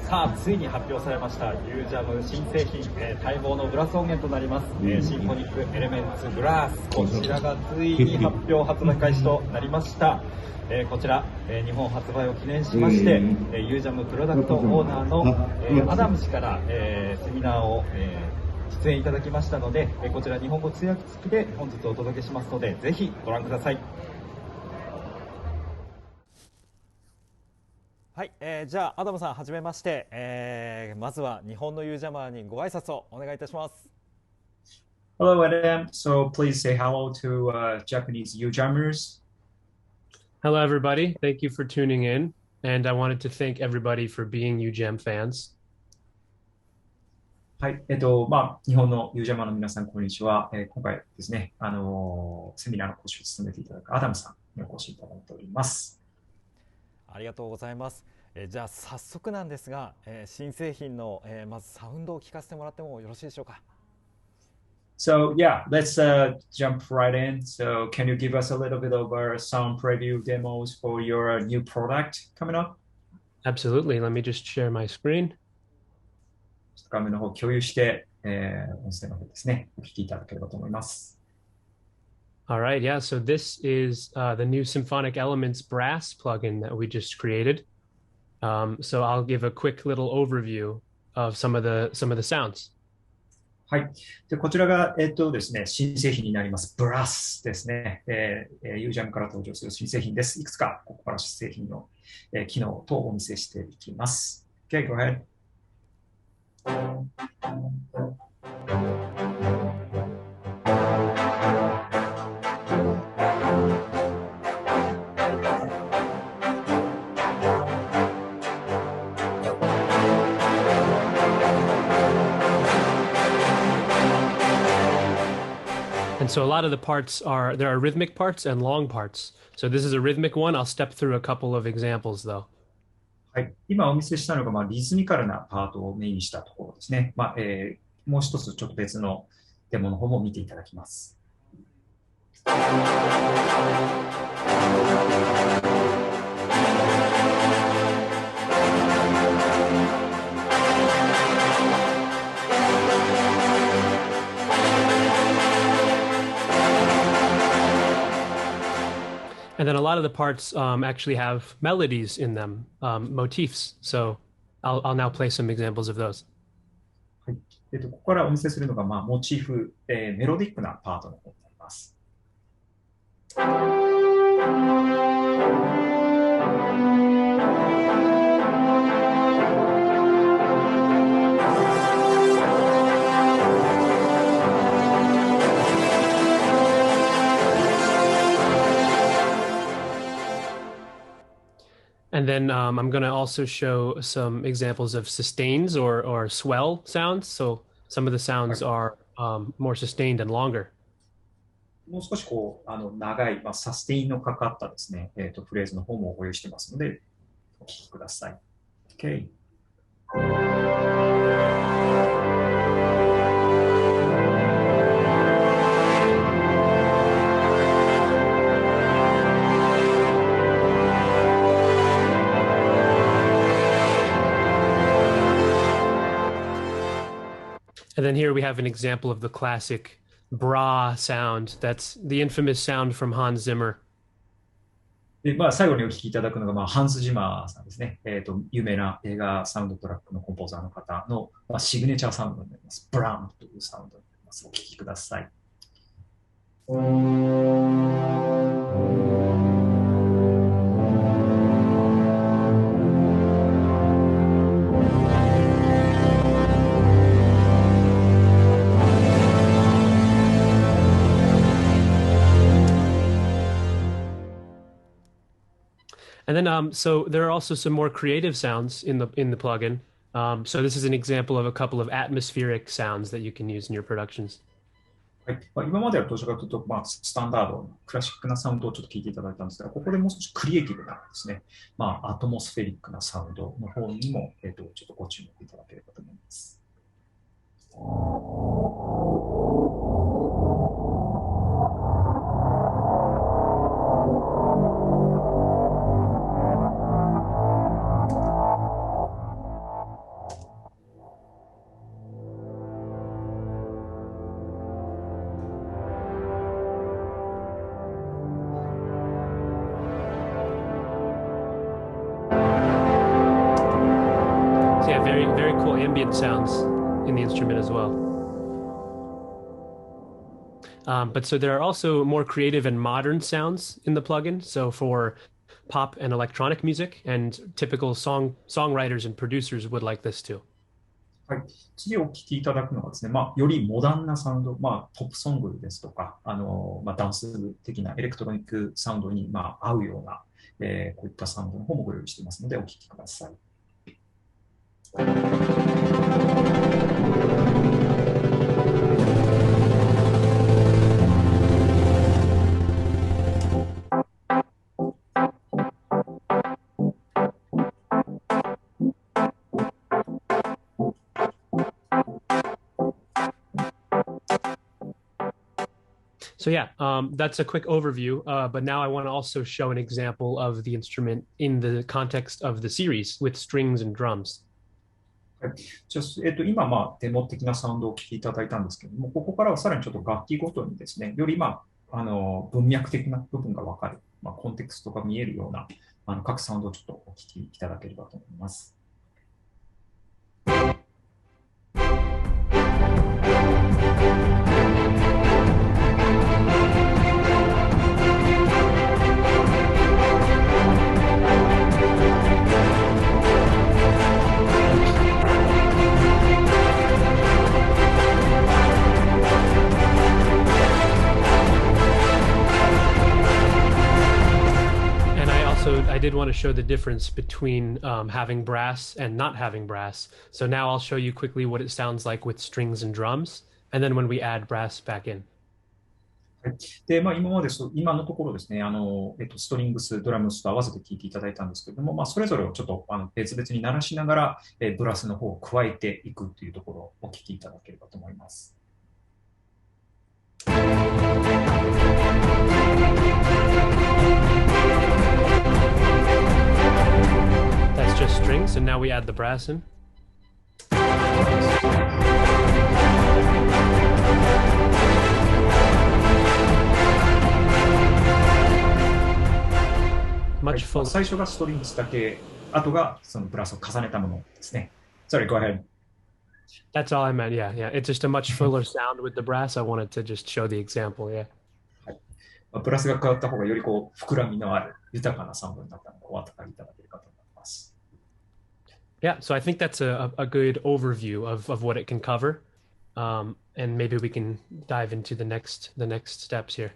さあ、ついに発表されました UJAM 新製品、待望のブラス音源となります、シンフォニックエレメンツブラース、こちらがついに発表発売開始となりました。こちら、日本発売を記念しまして、UJAM プロダクトオーナーの、アダム氏から、セミナーを、出演いただきましたので、こちら日本語通訳付きで本日お届けしますので、ぜひご覧ください。はい、じゃあアダムさんはじめまして、まずは日本のユージャマーにご挨拶をお願いいたします。Hello, Adam. So please say hello to Japanese UJAMers. Hello, everybody. Thank you for tuning in. And I wanted to thank everybody for being UJAM fans. はい、日本のユージャマーの皆さん、こんにちは。今回ですね、セミナーの講師を務めていただくアダムさんにお越しいただいております。ありがとうございます。じゃあ早速なんですが、新製品の、まずサウンドを聞かせてもらってもよろしいでしょうか。So yeah, let's jump right in. So can you give us a little bit of sound preview demos for your new product coming up? Absolutely. Let me just share my screen. 画面の方を共有して、音声の方ですね、お聞きいただければと思います。All right, yeah. So this is the new Symphonic Elements BRAAASS plugin that we just created. So I'll give a quick little overview of some of the sounds. はい。で、こちらが、ですね、新製品になります。BRAAASS ですね。UJAM から登場する新製品です。いくつか、ここから新製品の、機能とお見せしていきます。Okay, go ahead. And so a lot of the parts there are rhythmic parts and long parts. So this is a rhythmic one. I'll step through a couple of examples though. はい。今お見せしたのが、リズミカルなパートをメインにしたところですね。もう一つちょっと別のデモの方も見ていただきます。And then a lot of the parts actually have melodies in them, motifs. So I'll now play some examples of those. はい。ここからお見せするのが、モチーフ、メロディックなパートの方になります。And then I'm going to also show some examples of sustains or swell sounds. So some of the sounds are more sustained and longer. もう少し長い、サステインのかかったですね、フレーズの方もご用意してますので、お聞きください。Okay. And then here we have an example of the classic BRAAASS sound. That's the infamous sound from Hans Zimmer. で、最後にお聞きいただくのが、ハンス・ジマーさんですね。有名な映画サウンドトラックのコンポーザーの方の、シグネチャーサウンドになります。ブラーンというサウンドになります。お聞きください。And then, so there are also some more creative sounds in the plugin. So this is an example of a couple of atmospheric sounds that you can use in your productions. はい。今まではどちらかというと、スタンダード、クラシックなサウンドをちょっと聞いていただいたんですが、ここでもう少しクリエイティブなですね、アトモスフェリックなサウンドの方にも、ちょっとご注目いただければと思います。very, very cool ambient sounds in the instrument as well. But so there are also more creative and modern sounds in the plugin. So for pop and electronic music, and typical songwriters and producers would like this too. はい、次お聞きいただくのはですね、よりモダンなサウンド、ポップソングですとか、ダンス的なエレクトロニックサウンドに、合うような、こういったサウンドの方もご用意していますので、お聞きください。So yeah, that's a quick overview, but now I want to also show an example of the instrument in the context of the series with strings and drums. じゃあ今、デモ的なサウンドをお聞きいただいたんですけども、ここからはさらにちょっと楽器ごとにですね、より文脈的な部分がわかる、コンテクストが見えるような各サウンドをちょっとお聞きいただければと思います。I did want to show the difference between having brass and not having brass. So now I'll show you quickly what it sounds like with strings and drums, and then when we add brass back in. で今のところですね、ストリングス、ドラムスと合わせて聴いていただいたんですけれども、それぞれをちょっと別々に鳴らしながら、ブラスの方を加えていくというところをお聞きいただければと思います。That's just strings, and now we add the brass in. Much fuller. 最初がストリングスだけ、あとがそのブラスを重ねたものですね。Sorry, go ahead. That's all I meant. Yeah, yeah. It's just a much fuller sound with the brass. I wanted to just show the example. Yeah. ブラスが加わった方がよりこう膨らみのある豊かなサウンドになったのでお分かりいただけるかと思います。Yeah, so I think that's a good overview of what it can cover, and maybe we can dive into the next steps here.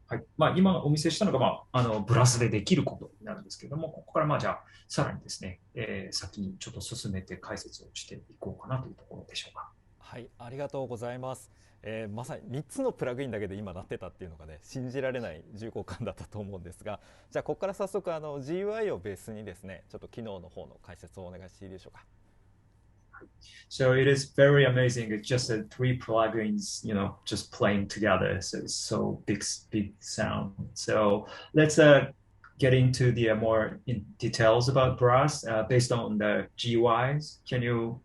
はい、今お見せしたのが、ブラスでできることになるんですけれども、ここからじゃあさらにですね、先にちょっと進めて解説をしていこうかなというところでしょうか。はい、ありがとうございます。まさに3つのプラグインだけで今鳴ってたっていうのがね、信じられない重厚感だったと思うんですが、じゃあここから早速GUI をベースにですね、ちょっと機能の方の解説をお願いしていいでしょうか。So it is very amazing. It's just three plugins, just playing together. So it's so big sound. So let's get into the more in details about BRAAASS based on the GUIs. Can you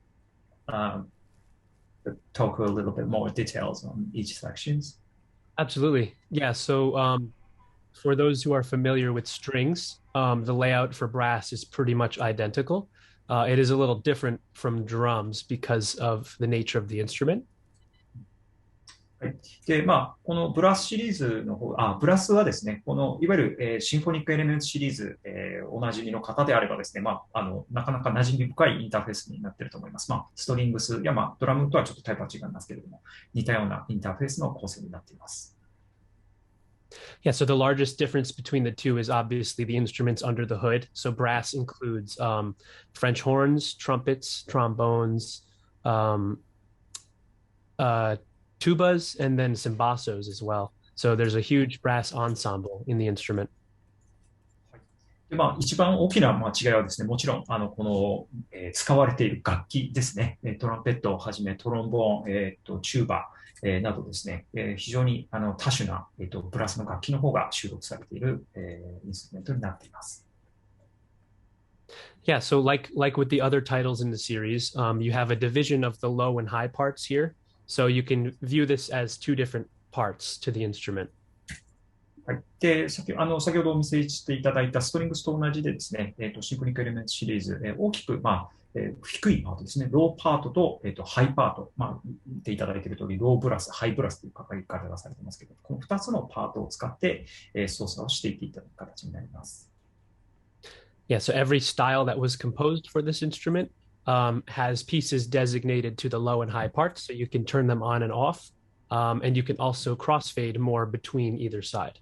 talk a little bit more details on each sections? Absolutely. Yeah. So for those who are familiar with strings, the layout for BRAAASS is pretty much identical. It is a little different from drums because of the nature of the instrument. はい、で、このブラスシリーズの方、ブラスはですね、このいわゆる、シンフォニックエレメンツシリーズ、おなじみの方であればですね、なかなか馴染み深いインターフェースになっていると思います。ストリングスや、ドラムとはちょっとタイプは違いますけれども、似たようなインターフェースの構成になっています。Yeah, so the largest difference between the two is obviously the instruments under the hood. So brass includes French horns, trumpets, trombones, tubas, and then cymbassos as well. So there's a huge brass ensemble in the instrument. で一番大きな違いはですね、もちろんこの、使われている楽器ですね。トランペットをはじめトロンボーン、チューバ、などですね、非常に多種な、ブラスの楽器の方が収録されている、インストゥルメントになっています。Yeah, so like with the other titles in the series, you have a division of the low and high parts here. So you can view this as two different parts to the instrument. はい。で、先ほどお見せしていただいたストリングスと同じでですね、シンフォニックエレメンツシリーズ、大きく、低いパートですね、ローパートと、ハイパート、見ていただいている通り、ローブラス、ハイブラスという書き方がされていますけど、この2つのパートを使って、操作をしていっていただく形になります。Yeah, so every style that was composed for this instrument has pieces designated to the low and high parts, so you can turn them on and off, and you can also crossfade more between either side.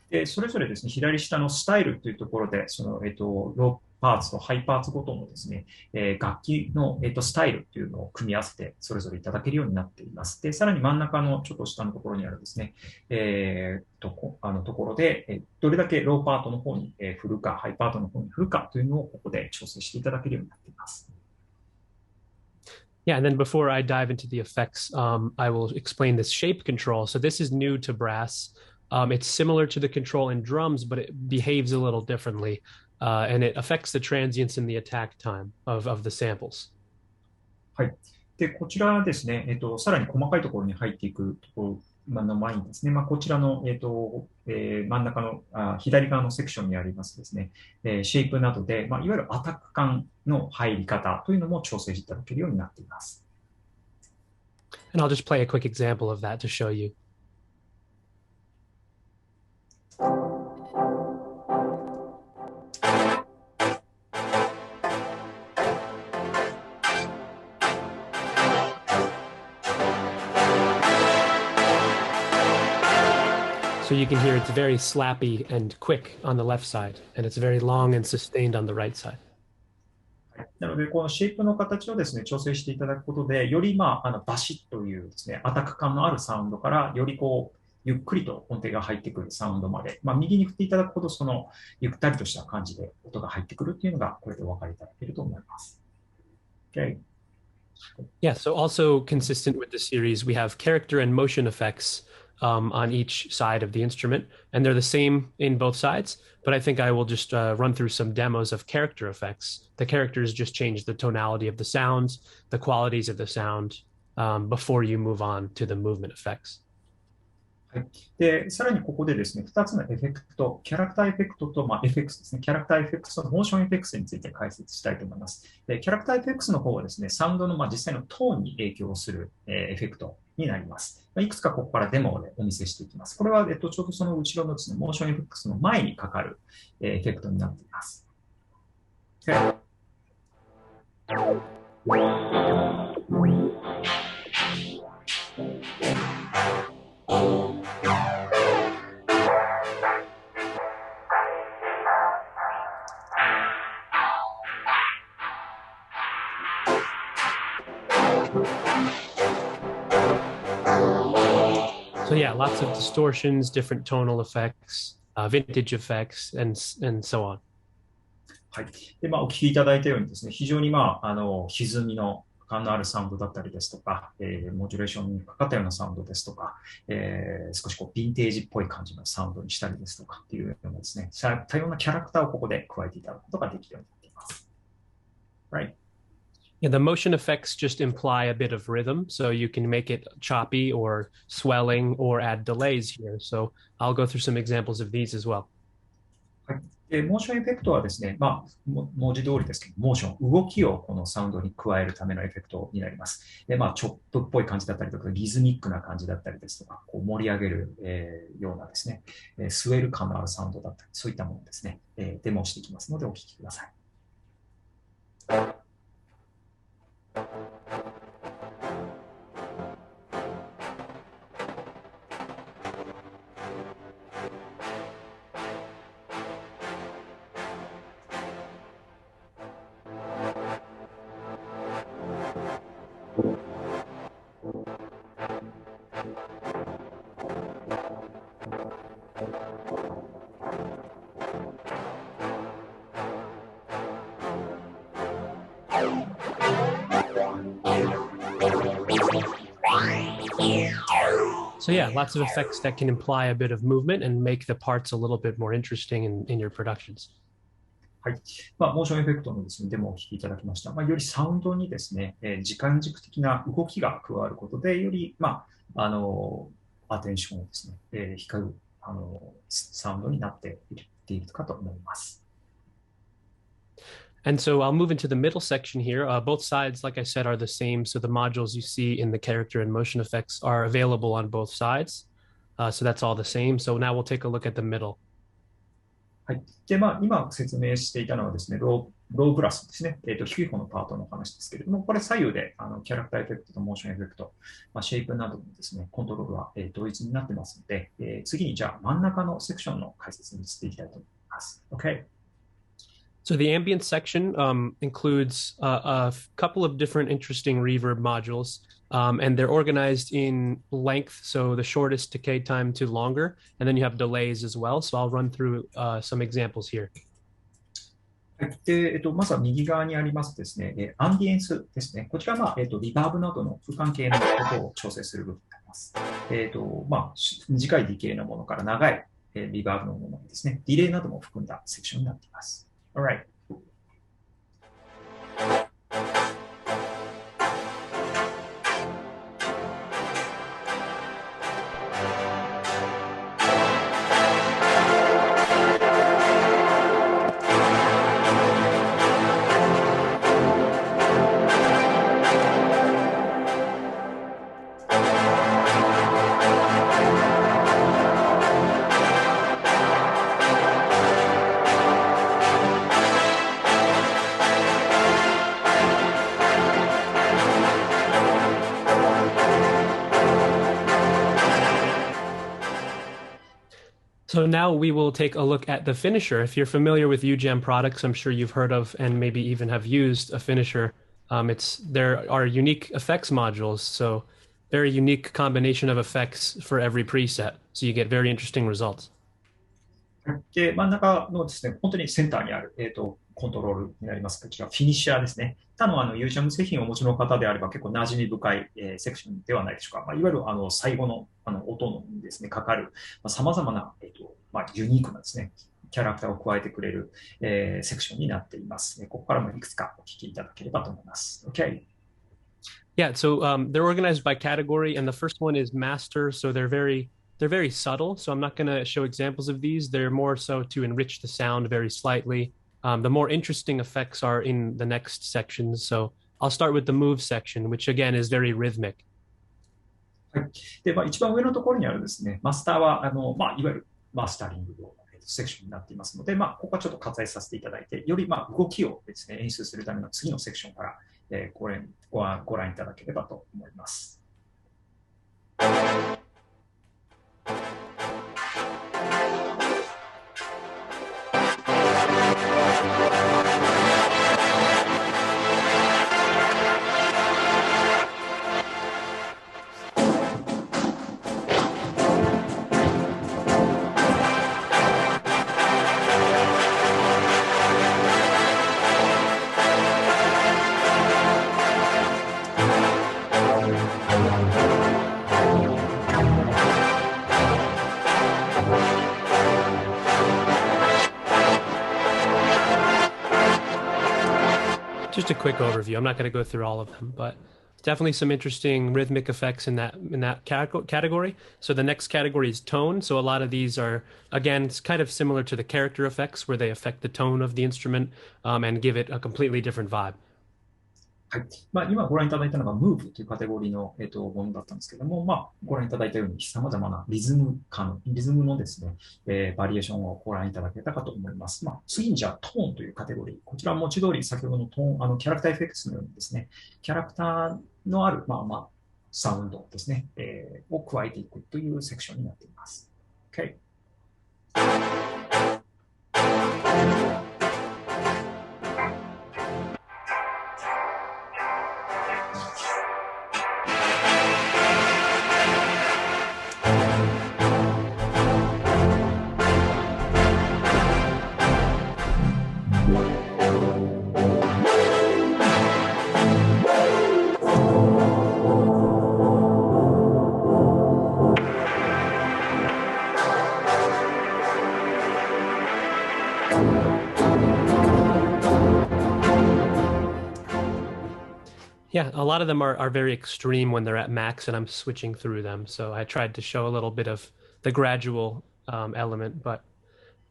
で、それぞれですね、左下のスタイルというところで、ローパーツとハイパーツごとのですね、楽器の、スタイルというのを組み合わせて、それぞれいただけるようになっています。で、さらに真ん中のちょっと下のところにあるですね、ところで、どれだけローパートの方に振るか、ハイパートの方に振るかというのをここで調整していただけるようになっています。Yeah, and then before I dive into the effects, I will explain this shape control. So this is new to brass. It's similar to the control in drums, but it behaves a little differently, and it affects the transients and the attack time of the samples. はい。で、こちらですね、さらに細かいところに入っていくところの前にですね、こちらの、真ん中の左側のセクションにありますですね、シェイプなどで、いわゆるアタック感の入り方というのも調整していただけるようになっています。And I'll just play a quick example of that to show you. So you can hear it's very slappy and quick on the left side, and it's very long and sustained on the right side. なので、このシェイプの形をですね、調整していただくことで、よりバシッというですね、アタック感のあるサウンドから、よりゆっくりと音程が入ってくるサウンドまで、右に振っていただくほど、ゆったりとした感じで音が入ってくるっていうのが、これでお分かりいただけると思います。Okay. Yeah, so also consistent with the series, we have character and motion effects on each side of the instrument, and they're the same in both sides, but I think I will just run through some demos of character effects. The characters just change the tonality of the sounds, the qualities of the sound, before you move on to the movement effects. はい。で、さらにここでですね、2つのエフェクト、キャラクターエフェクトと、エフェクスですね、キャラクターエフェクスとモーションエフェクスについて解説したいと思います。で、キャラクターエフェクスの方はですね、サウンドの実際のトーンに影響するエフェクトになります。いくつかここからデモでお見せしていきます。これは、ちょうどその後ろのですね、モーションエフェクスの前にかかるエフェクトになっています。So yeah, lots of distortions, different tonal effects, vintage effects, and so on. はい。で、お聞きいただいたようにですね、非常に歪みの感のあるサウンドだったりですとか、モジュレーションにかかったようなサウンドですとか、少しヴィンテージっぽい感じのサウンドにしたりですとかっていうようなですね、多様なキャラクターをここで加えていただくことができるようになっています。Right. Yeah, the motion effects just imply a bit of rhythm, so you can make it choppy or swelling or add delays here. So I'll go through some examples of these as well. はい。モーションエフェクトはですね、文字通りですけど、モーション、動きをこのサウンドに加えるためのエフェクトになります。で、チョップっぽい感じだったりとか、リズミックな感じだったりですとか、盛り上げる、ようなですね、スウェル感のあるサウンドだったり、そういったものですね、デモをしていきますのでお聞きください。So yeah, lots of effects that can imply a bit of movement and make the parts a little bit more interesting in your productions. はい。モーションエフェクトのですね、デモをお聞きいただきました。よりサウンドにですね、時間軸的な動きが加わることで、より、アアテンションをですね、光るサウンドになっているかと思います。And so I'll move into the middle section here. Both sides, like I said, are the same. So the modules you see in the character and motion effects are available on both sides. So that's all the same. So now we'll take a look at the middle. はい。で、今説明していたのはですね、ローブラスですね。低い方のパートの話ですけれども、これ左右でキャラクターエフェクトとモーションエフェクト、シェイプなどのですね、コントロールは、同一になってますので、次にじゃあ真ん中のセクションの解説に移っていきたいと思います。OK。So the ambient section includes a couple of different interesting reverb modules, and they're organized in length. So the shortest decay time to longer, and then you have delays as well. So I'll run through some examples here. でまずは右側にありますですね、アンビエンスですね。こちらは、リバーブなどの空間系のことを調整する部分になります。短いディケイのものから長い、リバーブのものですね、ディレイなども含んだセクションになっています。Alright. So now we will take a look at the finisher. If you're familiar with UJAM products, I'm sure you've heard of and maybe even have used a finisher. There are unique effects modules, so very unique combination of effects for every preset. So you get very interesting results. で、真ん中のですね、本当にセンターにある、コントロールになります。こちら、フィニッシャーですね。他のUJAM 製品をお持ちの方であれば結構馴染み深い、セクションではないでしょうか。いわゆる最後の音にですね、かかる様々な、ユニークなですね、キャラクターを加えてくれる、セクションになっています。ここからもいくつかお聞きいただければと思います。OK。Yeah, so they're organized by category, and the first one is master. So they're very subtle. So I'm not going to show examples of these. They're more so to enrich the sound very slightly. The more interesting effects are in the next sections. So I'll start with the move section, which again is very rhythmic. はい。で、一番上のところにあるですね、マスターは、いわゆるマスタリングのセクションになっていますので、ここはちょっと割愛させていただいて、より動きをですね、演出するための次のセクションから、ご覧いただければと思います。Just a quick overview. I'm not going to go through all of them, but definitely some interesting rhythmic effects in that category. So the next category is tone. So a lot of these are, again, it's kind of similar to the character effects where they affect the tone of the instrument and give it a completely different vibe. はい。今ご覧いただいたのが Move というカテゴリーの、ものだったんですけども、ご覧いただいたように様々なリズムのですね、バリエーションをご覧いただけたかと思います。次にじゃあトーンというカテゴリー。こちらは文字通り先ほどのトーン、キャラクターエフェクツのようにですね、キャラクターのある、サウンドですね、を加えていくというセクションになっています。OK。Yeah, a lot of them are very extreme when they're at max and I'm switching through them. So I tried to show a little bit of the gradual element, but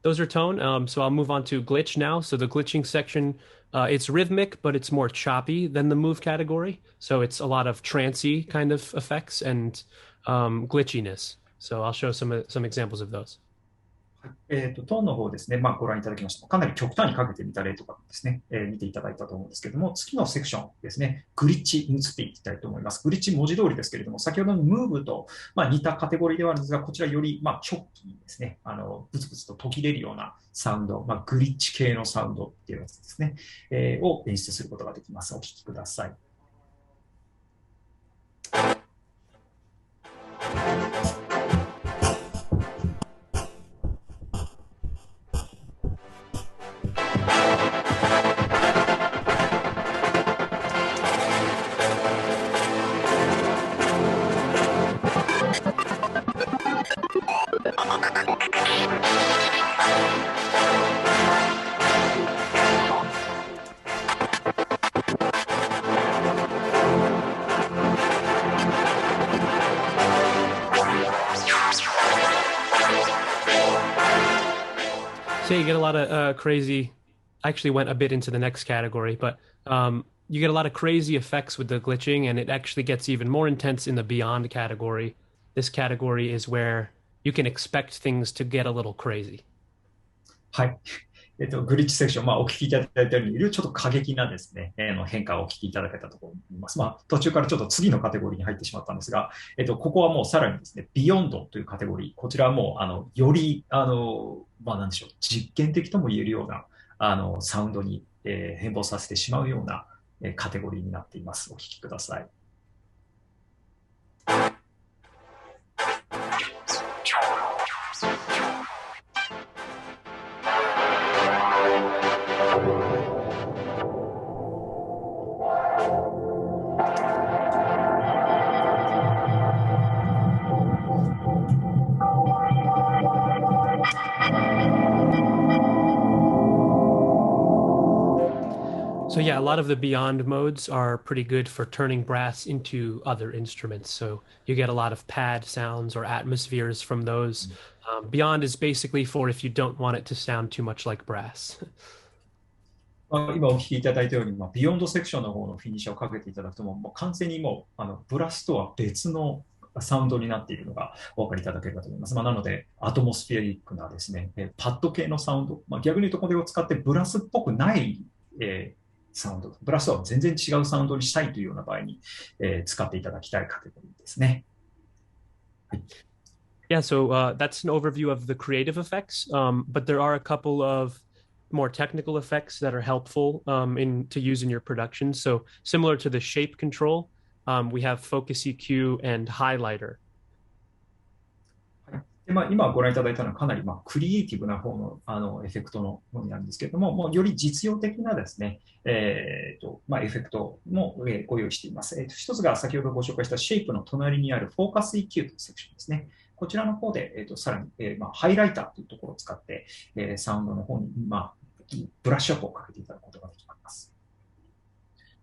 those are tone. So I'll move on to glitch now. So the glitching section, it's rhythmic, but it's more choppy than the move category. So it's a lot of trancy kind of effects and glitchiness. So I'll show some examples of those. トーンの方ですね、ご覧いただきました。かなり極端にかけてみた例とかですね、見ていただいたと思うんですけれども、次のセクションですね、グリッチに移っていきたいと思います。グリッチ文字通りですけれども、先ほどのムーブと、似たカテゴリーではあるんですが、こちらより、チョッキーですね、ブツブツと途切れるようなサウンド、グリッチ系のサウンドっていうやつですね、を演出することができます。お聞きください。So you get a lot of crazy, I actually went a bit into the next category, but you get a lot of crazy effects with the glitching, and it actually gets even more intense in the beyond category. This category is where you can expect things to get a little crazy. はい。グリッチセクション、お聞きいただいたように、ちょっと過激なですね、変化をお聞きいただけたと思います。途中からちょっと次のカテゴリーに入ってしまったんですが、ここはもうさらにですね、ビヨンドというカテゴリー、こちらはもう、より、なんでしょう、実験的とも言えるような、サウンドに、変貌させてしまうような、カテゴリーになっています。お聞きください。So yeah, a lot of the beyond modes are pretty good for turning brass into other instruments. So you get a lot of pad sounds or atmospheres from those. Beyond is basically for if you don't want it to sound too much like brass. 今お聞きいただいたように、ビヨンドセクションの方のフィニッシャーをかけていただくと、もう完全にもうブラスとは別のサウンドになっているのがお分かりいただければと思います。なので、アトモスフェアリックなですね、パッド系のサウンド、逆に言うとこれを使ってブラスっぽくない、サウンド、ブラスとは全然違うサウンドにしたいというような場合に、使っていただきたいカテゴリーですね。はい。Yeah, so that's an overview of the creative effects, but there are a couple of more technical effects that are helpful to use in your production. So similar to the shape control, we have focus EQ and highlighter. で今ご覧いただいたのはかなりクリエイティブな方のエフェクトのものになるんですけれども、より実用的なですね、エフェクトもご用意しています。一つが先ほどご紹介したシェイプの隣にあるフォーカス EQ というセクションですね。こちらの方で、さらに、ハイライターというところを使って、サウンドの方に、ブラッシュアップをかけていただくことができます。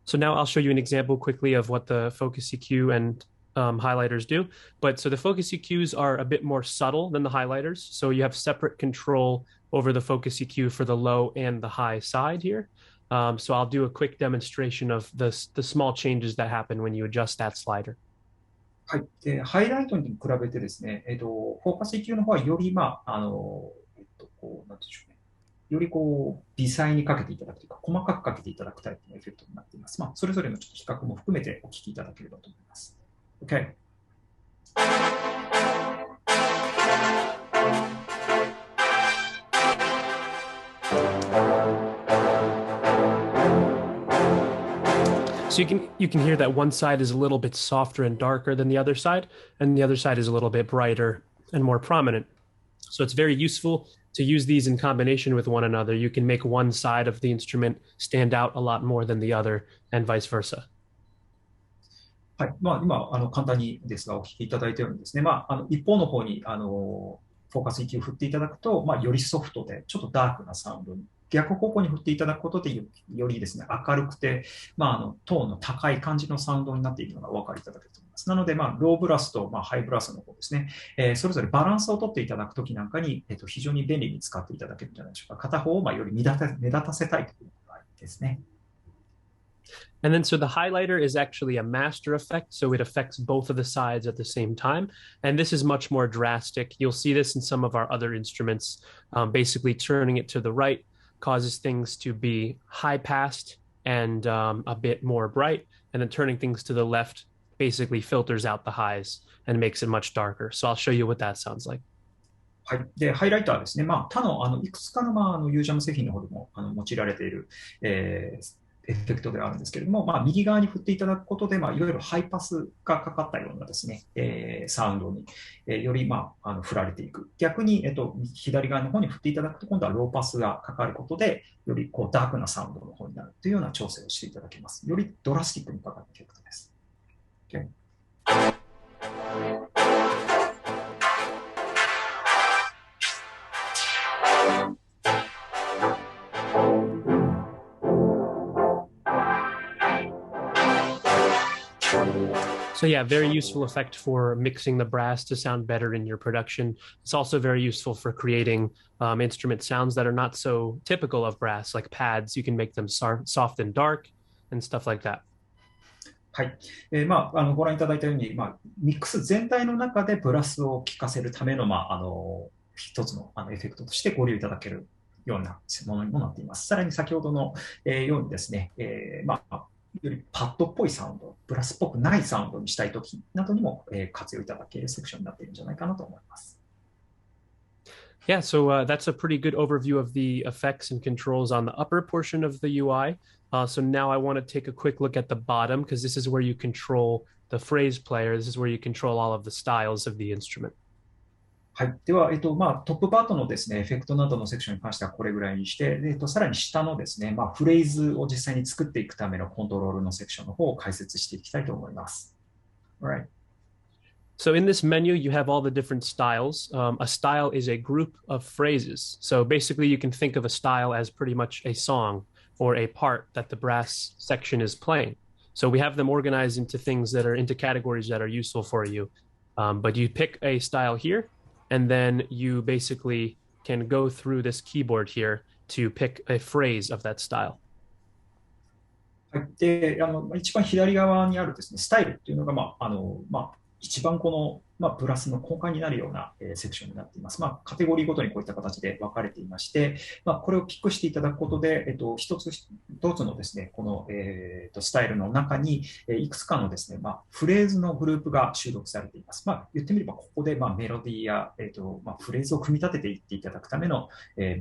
So now I'll show you an example quickly of what the focus EQ and highlighters do. But so the focus EQs are a bit more subtle than the highlighters. So you have separate control over the focus EQ for the low and the high side here. So I'll do a quick demonstration of the small changes that happen when you adjust that slider. はい。ハイライトに比べてですね、フォーカス EQ の方はより、なんでしょうね。より微細にかけていただくというか、細かくかけていただくタイプのエフェクトになっています。それぞれのちょっと比較も含めてお聞きいただければと思います。Okay. So you can hear that one side is a little bit softer and darker than the other side, and the other side is a little bit brighter and more prominent. So it's very useful to use these in combination with one another. You can make one side of the instrument stand out a lot more than the other, and vice versa. はい。今、簡単にですが、お聞きいただいたようにですね、一方の方に、フォーカス EQ を振っていただくと、よりソフトで、ちょっとダークなサウンドに逆方向に振っていただくことでよりですね、明るくて、トーンの高い感じのサウンドになっているのがお分かりいただけると思います。なので、ローブラスと、ハイブラスの方ですね、それぞれバランスをとっていただくときなんかに、非常に便利に使っていただけるんじゃないでしょうか。片方をより目立たせたいという場合ですね。And then, so the highlighter is actually a master effect, so it affects both of the sides at the same time. And this is much more drastic. You'll see this in some of our other instruments. Basically, turning it to the right causes things to be high passed and a bit more bright. And then turning things to the left basically filters out the highs and makes it much darker. So I'll show you what that sounds like. はい。で、ハイライターですね。他のいくつかのUJAM製品の方でも用いられている、エフェクトではあるんですけれども、右側に振っていただくことで、いわゆるハイパスがかかったようなですね、サウンドに、より、振られていく。逆に、左側の方に振っていただくと、今度はローパスがかかることで、よりダークなサウンドの方になるというような調整をしていただけます。よりドラスティックにかかるエフェクトです。Okay. So yeah, very useful effect for mixing the brass to sound better in your production. It's also very useful for creating instrument sounds that are not so typical of brass, like pads. You can make them soft and dark and stuff like that. はい。ご覧いただいたように、ミックス全体の中でブラスを聴かせるための、一つのエフェクトとしてご利用いただけるようなものにもなっています。さらに先ほどのようにですね、よりパッドっぽいサウンド、ブラスっぽくないサウンドにしたいときなどにも活用いただけるセクションになっているんじゃないかなと思います。Yeah, so that's a pretty good overview of the effects and controls on the upper portion of the UI. So now I want to take a quick look at the bottom, because this is where you control the phrase player. This is where you control all of the styles of the instrument. はい。では、トップパートのですね、エフェクトなどのセクションに関してはこれぐらいにして、さらに下のですね、フレーズを実際に作っていくためのコントロールのセクションの方を解説していきたいと思います。Alright. So in this menu, you have all the different styles. A style is a group of phrases. So basically, you can think of a style as pretty much a song or a part that the brass section is playing. So we have them organized into categories that are useful for you. But you pick a style here, and then you basically can go through this keyboard here to pick a phrase of that style. はい。で、一番左側にあるですね、スタイルっていうのが、一番この、ブラスの根幹になるような、セクションになっています。カテゴリーごとにこういった形で分かれていまして、これをピックしていただくことで、一つ一つのですね、この、スタイルの中に、いくつかのですね、フレーズのグループが収録されています。言ってみれば、ここで、メロディーや、フレーズを組み立てていっていただくための、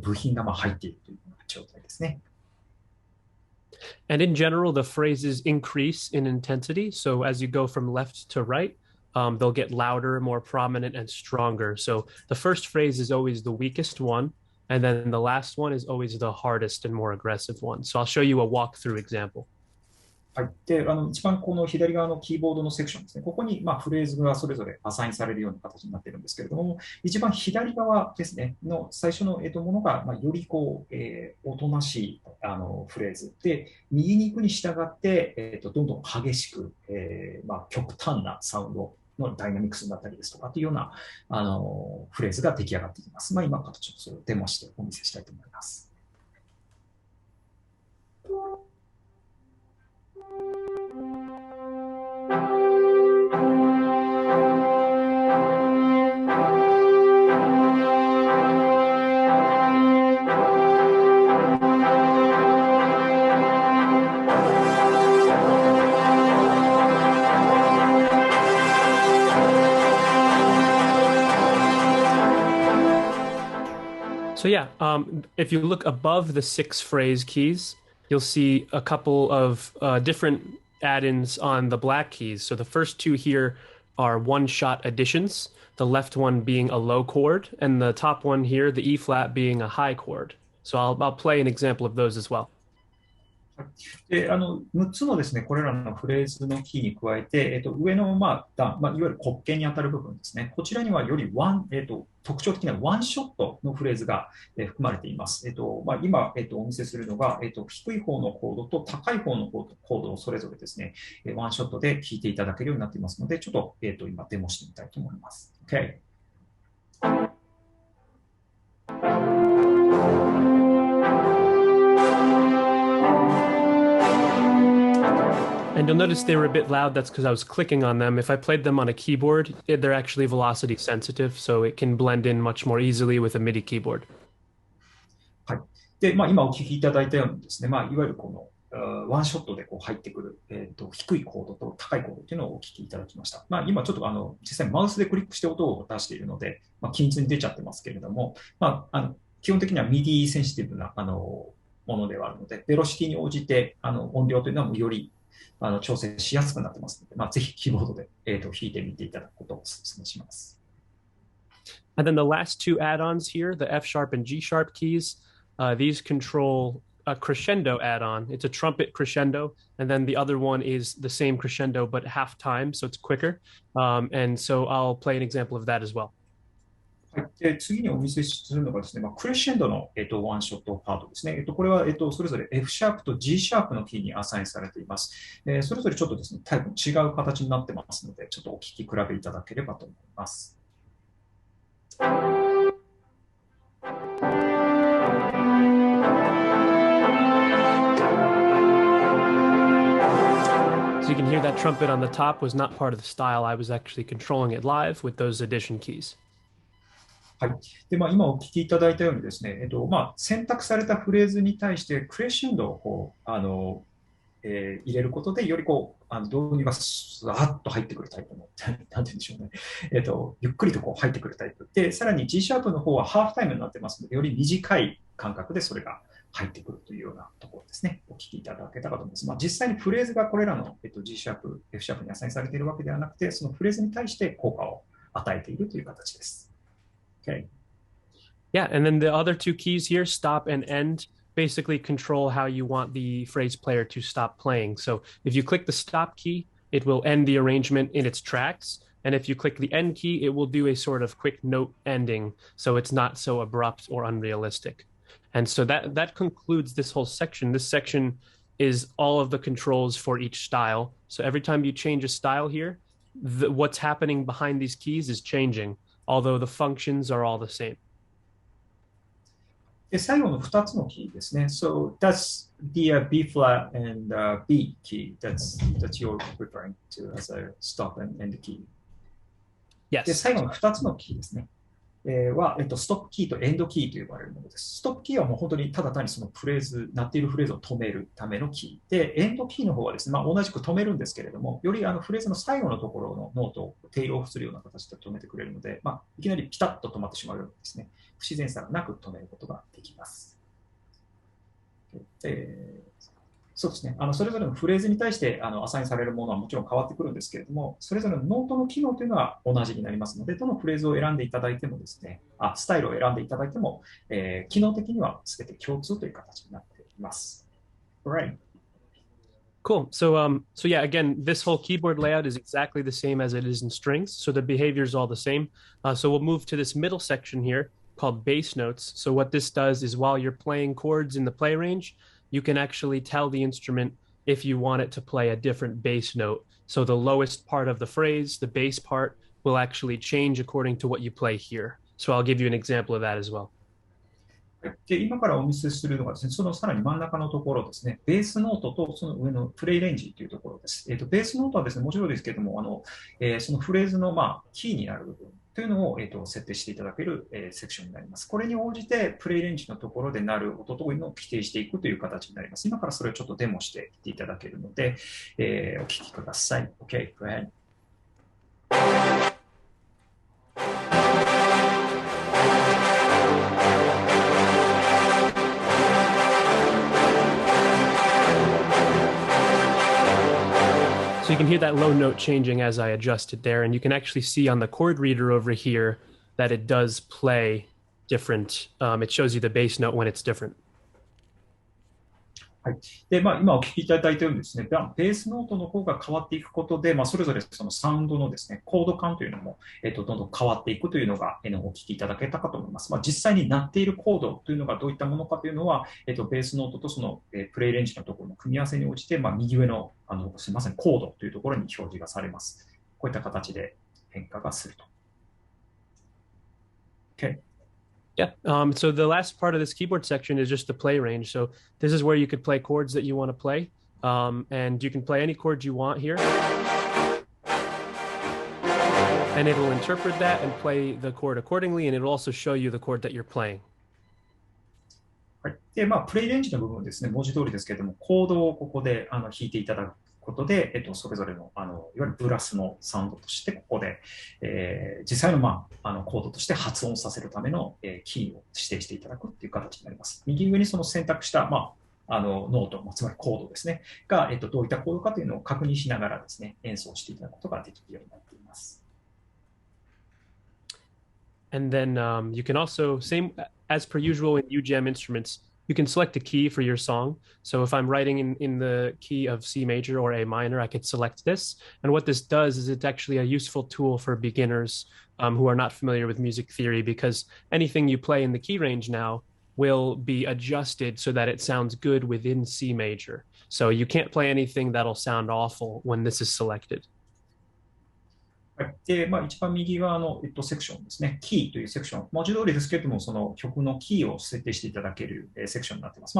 部品が入っているというような状態ですね。And in general, the phrases increase in intensity. So as you go from left to right, they'll get louder, more prominent, and stronger. So the first phrase is always the weakest one, and then the last one is always the hardest and more aggressive one. So I'll show you a walkthrough example. はい。で、一番この左側のキーボードのセクションですね。ここに、フレーズがそれぞれアサインされるような形になっているんですけれども、一番左側ですね、の最初のものが、よりおとなしいフレーズで、右に行くに従って、どんどん激しく、極端なサウンドのダイナミクスになったりですとかというようなフレーズが出来上がってきます。今からちょっとそれをデモしてお見せしたいと思います。So yeah, if you look above the 6 phrase keys, you'll see a couple of different add-ins on the black keys. So the first 2 here are one-shot additions, the left one being a low chord, and the top one here, the E flat, being a high chord. So I'll play an example of those as well. で6つのですね、これらのフレーズのキーに加えて、上の、段、いわゆる黒鍵に当たる部分ですね、こちらにはより特徴的なワンショットのフレーズが、含まれています。今、お見せするのが、低い方のコードと高い方のコードをそれぞれですね、ワンショットで聴いていただけるようになっていますので、ちょっと、今デモしてみたいと思います。OK。And you'll notice they were a bit loud. That's because I was clicking on them. If I played them on a keyboard, they're actually velocity sensitive, so it can blend in much more easily with a MIDI keyboard. はい。で、今お聞きいただいたようにですね、いわゆるこのワンショットでこう入ってくる、低いコードと高いコードというのをお聞きいただきました。今ちょっと実際マウスでクリックして音を出しているので、均一に出ちゃってますけれども、基本的には MIDI センシティブなものではあるので、ベロシティに応じて音量というのはより調整しやすくなってますので、ぜひキーボードで、弾いてみていただくことをお勧めします。And then the last two add-ons here, the F sharp and G sharp keys, these control a crescendo add-on. It's a trumpet crescendo, and then the other one is the same crescendo but half time, so it's quicker. And so I'll play an example of that as well. はい、で次にお見せするのがですね、クレッシェンドの、ワンショットパートですね。これは、それぞれ F シャープと G シャープのキーにアサインされています。それぞれちょっとですね、タイプの違う形になってますので、ちょっとお聞き比べいただければと思います。So you can hear that trumpet on the top was not part of the style. I was actually controlling it live with those addition keys. はい。で、今お聞きいただいたようにですね、選択されたフレーズに対してクレッシェンドをこう入れることで、よりこう導入がスワッと入ってくるタイプの、なんて言うんでしょうね、ゆっくりとこう入ってくるタイプで、さらに G シャープの方はハーフタイムになってますので、より短い間隔でそれが入ってくるというようなところですね。お聞きいただけたかと思います。実際にフレーズがこれらの、G シャープ、F シャープにアサインされているわけではなくて、そのフレーズに対して効果を与えているという形です。Okay. Yeah, and then the other two keys here, stop and end, basically control how you want the phrase player to stop playing. So if you click the stop key, it will end the arrangement in its tracks. And if you click the end key, it will do a sort of quick note ending, so it's not so abrupt or unrealistic. And so that concludes this whole section. This section is all of the controls for each style. So every time you change a style here, what's happening behind these keys is changing, although the functions are all the same. で最後の2つのキーですね。So that's the B flat and B key that you're referring to as a stop and end key. Yes. で最後の2つのキーですね。は、ストップキーとエンドキーと呼ばれるものです。ストップキーはもう本当にただ単にそのフレーズ、鳴っているフレーズを止めるためのキー。で、エンドキーの方はですね、同じく止めるんですけれども、よりフレーズの最後のところのノートをテイルオフするような形で止めてくれるので、いきなりピタッと止まってしまうようにですね、不自然さがなく止めることができます。そうですね。それぞれのフレーズに対してアサインされるものはもちろん変わってくるんですけれども、それぞれのノートの機能というのは同じになりますので、どのフレーズを選んでいただいてもですね、スタイルを選んでいただいても、機能的には全て共通という形になっています。Right. Cool. So yeah, again, this whole keyboard layout is exactly the same as it is in strings. So the behavior is all the same. So we'll move to this middle section here called bass notes. So what this does is while you're playing chords in the play range, you can actually tell the instrument if you want it to play a different bass note. So the lowest part of the phrase, the bass part, will actually change according to what you play here. So I'll give you an example of that as well. で今からお見せするのがですね、そのさらに真ん中のところですね、ベースノートとその上のプレイレンジというところです。ベースノートはですね、もちろんですけれども、そのフレーズのキーになる部分というのを、設定していただける、セクションになります。これに応じてプレイレンジのところでなる音というのを規定していくという形になります。今からそれをちょっとデモしていっていただけるので、お聞きください。OK, go ahead. So you can hear that low note changing as I adjust it there, and you can actually see on the chord reader over here that it does play different. It shows you the bass note when it's different. はい。で、今お聞きいただいたようにですね、ベースノートの方が変わっていくことで、それぞれそのサウンドのですね、コード感というのも、どんどん変わっていくというのが、お聞きいただけたかと思います。実際に鳴っているコードというのがどういったものかというのは、ベースノートとその、プレイレンジのところの組み合わせに応じて、右上の、まさにコードというところに表示がされます。こういった形で変化がすると。Okay. Yeah. So the last part of this keyboard section is just the play range. So this is where you could play chords that you want to play. And you can play any chord you want here. And it'll interpret that and play the chord accordingly. And it'll also show you the chord that you're playing. はい。で、プレイレンジの部分ですね、文字通りですけれども、コードをここで弾いていただくことで、それぞれの、いわゆるブラスのサウンドとして、ここで、実際の、コードとして発音させるための、キーを指定していただくという形になります。右上にその選択した、ノート、つまりコードですね、が、どういったコードかというのを確認しながらですね、演奏していただくことができるようになっています。And then you can also, same as per usual in UJAM instruments, you can select a key for your song. So if I'm writing in the key of C major or A minor, I could select this. And what this does is it's actually a useful tool for beginners who are not familiar with music theory, because anything you play in the key range now will be adjusted so that it sounds good within C major. So you can't play anything that'll sound awful when this is selected. はい。で、一番右側の、セクションですね。キーというセクション。文字通りですけれども、その曲のキーを設定していただける、セクションになっています。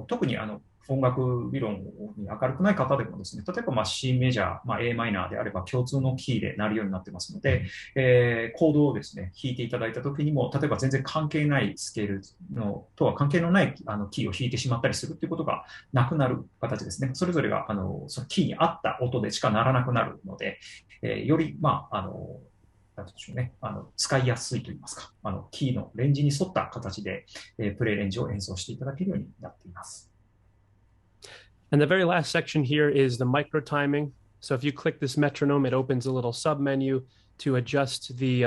特に音楽理論に明るくない方でもですね、例えばC メジャー、A マイナーであれば共通のキーで鳴るようになってますので、コードをですね、弾いていただいたときにも、例えば全然関係ないスケールのとは関係のないキーを弾いてしまったりするということがなくなる形ですね。それぞれがそのキーに合った音でしか鳴らなくなるので、より、なんでしょうね、使いやすいといいますか、キーのレンジに沿った形で、プレイレンジを演奏していただけるようになっています。And the very last section here is the micro timing. So if you click this metronome, it opens a little sub menu to adjust the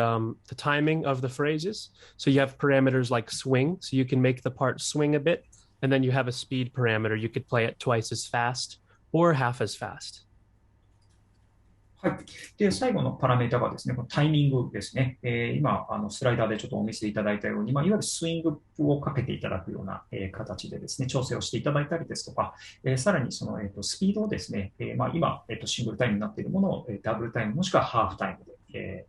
timing of the phrases. So you have parameters like swing, so you can make the part swing a bit, and then you have a speed parameter. You could play it twice as fast or half as fast. はい。で、最後のパラメータがですね、このタイミングですね。今、スライダーでちょっとお見せいただいたように、いわゆるスイングをかけていただくような、形でですね、調整をしていただいたりですとか、さらにその、スピードをですね、今、シングルタイムになっているものを、ダブルタイムもしくはハーフタイムで、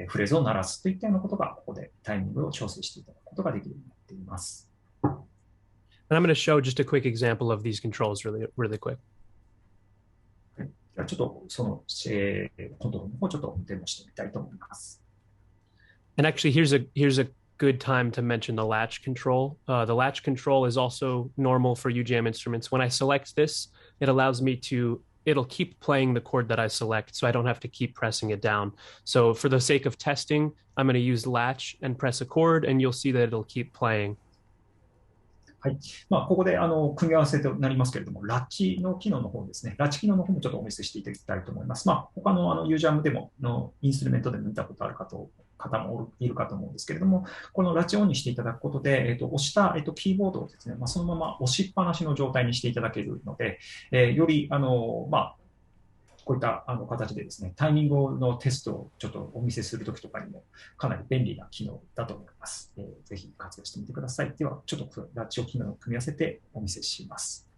フレーズを鳴らすといったようなことが、ここでタイミングを調整していただくことができるようになっています。And I'm going to show just a quick example of these controls really quick. ちょっとその、コントロールの方ちょっとデモしてみたいと思います。And actually, here's a good time to mention the latch control. The latch control is also normal for UJAM instruments. When I select this, it allows me to, it'll keep playing the chord that I select, so I don't have to keep pressing it down. So for the sake of testing, I'm going to use latch and press a chord, and you'll see that it'll keep playing. はい。ここで組み合わせとなりますけれども、ラッチの機能の方ですね。ラッチ機能の方もちょっとお見せしていただきたいと思います。他のUJAMでもインストゥルメントでも見たことある方もいるかと思うんですけれども、このラッチをオンにしていただくことで、押した、キーボードをですね、そのまま押しっぱなしの状態にしていただけるので、よりこういった形でですね、タイミングのテストをちょっとお見せするときとかにもかなり便利な機能だと思います。ぜひ活用してみてください。では、ちょっとラッチを機能を組み合わせてお見せします。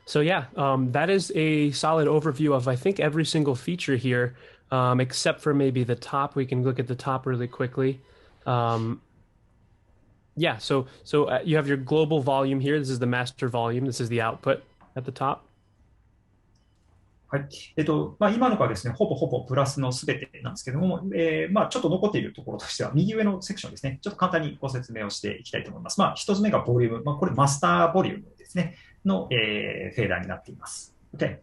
So yeah, that is a solid overview of, I think, every single feature here, except for maybe the top. We can look at the top really quickly. Yeah, so you have your global volume here. This is the master volume. This is the output at the top. はい。今のがですね、ほぼプラスのすべてなんですけども、ちょっと残っているところとしては、右上のセクションですね、ちょっと簡単にご説明をしていきたいと思います。一つ目がボリューム。これマスターボリュームですね。の、フェーダーになっています。Okay.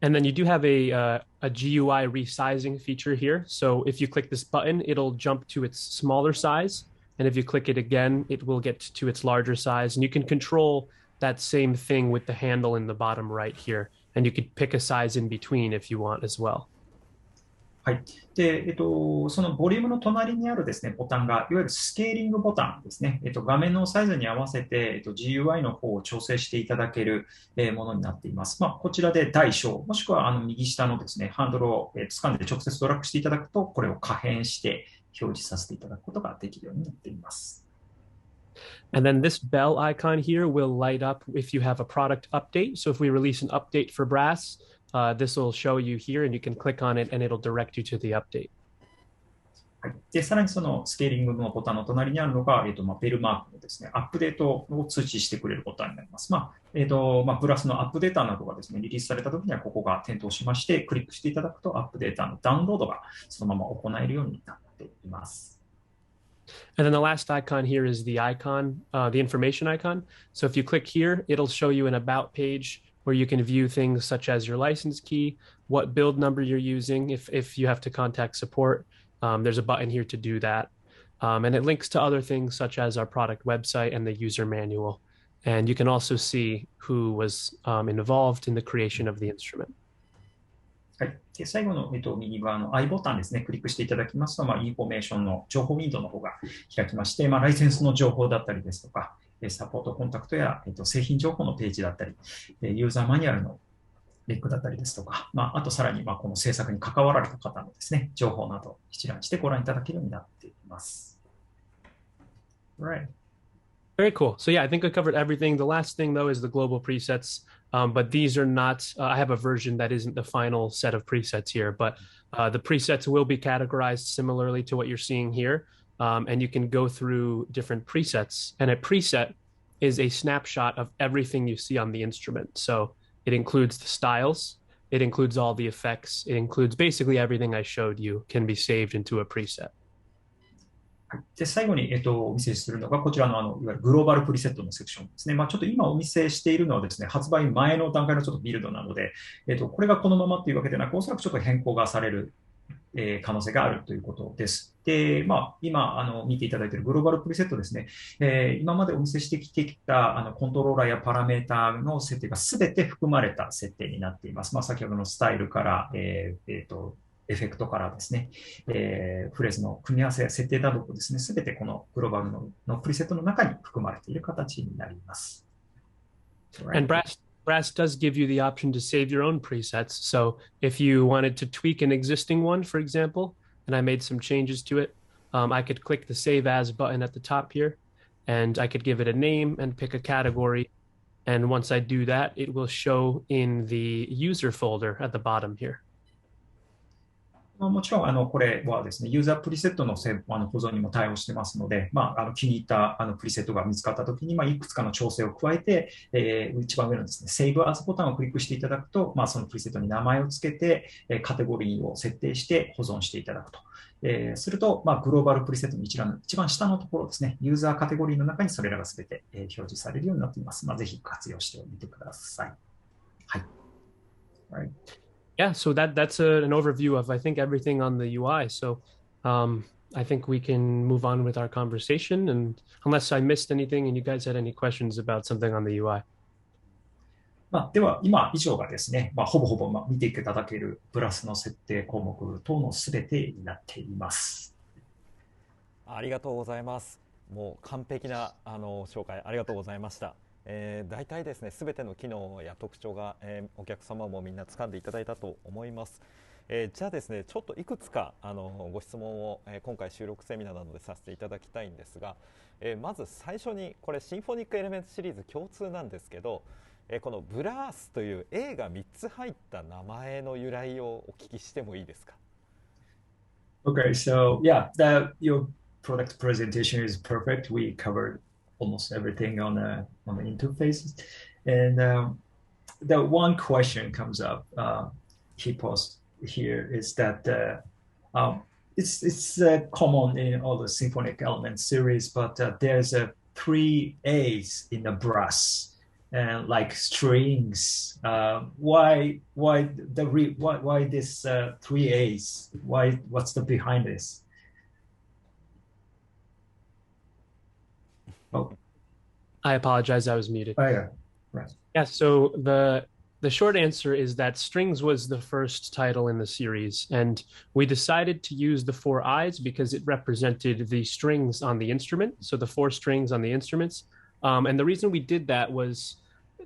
And then you do have a GUI resizing feature here. So if you click this button, it'll jump to its smaller size. And if you click it again, it will get to its larger size. And you can control that same thing with the handle in the bottom right here. And you could pick a size in between if you want as well. はい。で、そのボリュームの隣にあるですね、ボタンが、いわゆるスケーリングボタンですね。画面のサイズに合わせて、GUI の方を調整していただける、ものになっています。こちらで大小、もしくは右下のですね、ハンドルを、掴んで直接ドラッグしていただくと、これを可変して表示させていただくことができるようになっています。And then this bell icon here will light up if you have a product update. So if we release an update for BRAAASS, this will show you here and you can click on it and it'll direct you to the update. はい、でさらにそのスケーリングのボタンの隣にあるのが、ベルマークのですね、アップデートを通知してくれるボタンになります。ブラスのアップデータなどがですね、リリースされたときにはここが点灯しまして、クリックしていただくとアップデータのダウンロードがそのまま行えるようになっています。And then the last icon here is the icon, the information icon. So if you click here, it'll show you an about page where you can view things such as your license key, what build number you're using. If you have to contact support, there's a button here to do that. And it links to other things such as our product website and the user manual. And you can also see who was involved in the creation of the instrument. はい、で最後の、右側の I ボタンですね、クリックしていただきますと、インフォメーションの情報ウィンドウの方が開きまして、ライセンスの情報だったりですとか、サポートコンタクトや、製品情報のページだったり、ユーザーマニュアルのリンクだったりですとか、あとさらにこの制作に関わられた方のですね、情報など一覧してご覧いただけるようになっています。Right. Very cool. So yeah, I think I covered everything. The last thing though is the global presets. But these are not, I have a version that isn't the final set of presets here, but the presets will be categorized similarly to what you're seeing here. And you can go through different presets. And a preset is a snapshot of everything you see on the instrument. So it includes the styles, it includes all the effects, it includes basically everything I showed you can be saved into a preset. で最後に、お見せするのがこちらの、いわゆるグローバルプリセットのセクションですね。ちょっと今お見せしているのはですね、発売前の段階のちょっとビルドなので、これがこのままというわけでなく、おそらくちょっと変更がされる、可能性があるということです。で、今見ていただいているグローバルプリセットですね、今までお見せしてきてきたコントローラーやパラメータの設定がすべて含まれた設定になっています。先ほどのスタイルから、エフェクトからですね、フレーズの組み合わせや設定などとですね、すべてこのグローバルのプリセットの中に含まれている形になります。And BRAAASS does give you the option to save your own presets. So if you wanted to tweak an existing one, for example, and I made some changes to it, I could click the Save As button at the top here, and I could give it a name and pick a category. And once I do that, it will show in the user folder at the bottom here. もちろんこれはですね、ユーザープリセットの保存にも対応してますので、気に入ったプリセットが見つかったときに、いくつかの調整を加えて、一番上のですね、Save As ボタンをクリックしていただくと、そのプリセットに名前をつけて、カテゴリーを設定して保存していただくと。すると、グローバルプリセットの一番下のところですね、ユーザーカテゴリーの中にそれらがすべて表示されるようになっています。ぜひ活用してみてください。はい。Right. Yeah, so that's an overview of, I think, everything on the UI. So I think we can move on with our conversation. And unless I missed anything and you guys had any questions about something on the UI. では、今以上がですね、ほぼほぼ見ていただけるブラスの設定項目等のすべてになっています。ありがとうございます。もう完璧な紹介ありがとうございました。大体ですね、すべての機能や特徴が、お客様もみんな掴んでいただいたと思います。じゃあですね、ちょっといくつかご質問を、今回収録セミナーなどでさせていただきたいんですが、まず最初にこれシンフォニックエレメンツシリーズ共通なんですけど、このブラースという A が3つ入った名前の由来をお聞きしてもいいですか？ Okay, so yeah, your product presentation is perfect. We covered almost everything on the interfaces, and the one question comes up. He posed here is that it's common in all the Symphonic Elements series, but there's 3 A's in the BRAAAS. and like strings. Why this three A's? What's the behind this? Oh, I apologize, I was muted. yeah, right. Yeah, so the short answer is that Strings was the first title in the series, and we decided to use the four I's because it represented the strings on the instrument, so the four strings on the instruments. And the reason we did that was